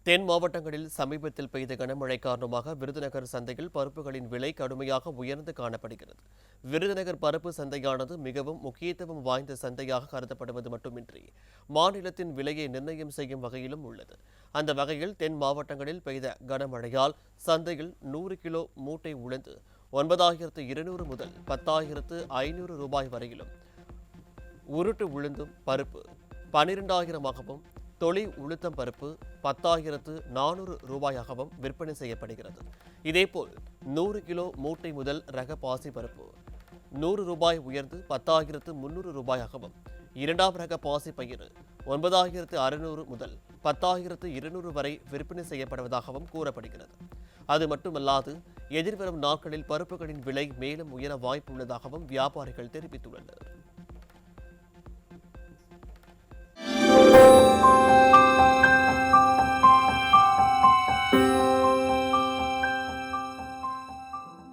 தென் மாவட்டங்களில் சமீபத்தில் பெய்த கனமழை காரணமாக விருதுநகர் சந்தையில் பருப்புகளின் விலை கடுமையாக உயர்ந்து காணப்படுகிறது. விருதுநகர் பருப்பு சந்தையானது மிகவும் முக்கியத்துவம் வாய்ந்த சந்தையாக கருதப்படுவது மட்டுமின்றி மாநிலத்தின் விலையை நிர்ணயம் செய்யும் வகையிலும் உள்ளது. அந்த வகையில் தென் மாவட்டங்களில் பெய்த கனமழையால் சந்தையில் 100 கிலோ மூட்டை உளுந்து 9,200 முதல் 10,500 ரூபாய் வரையிலும், உருட்டு உளுந்தும் பருப்பு 12,000ஆகவும், தொளி உளுத்தம் பருப்பு 10,400 ரூபாயாகவும் விற்பனை செய்யப்படுகிறது. இதேபோல் 100 கிலோ மூட்டை முதல் ரக பாசி பருப்பு 100 ரூபாய் உயர்ந்து 10,300 ரூபாயாகவும், இரண்டாம் ரக பாசி பயிறு 9,600 முதல் 10,200 வரை விற்பனை செய்யப்படுவதாகவும் கூறப்படுகிறது. அது மட்டுமல்லாது எதிர்வரும் நாட்களில் பருப்புகளின் விலை மேலும் உயர வாய்ப்புள்ளதாகவும் வியாபாரிகள் தெரிவித்துள்ளனர்.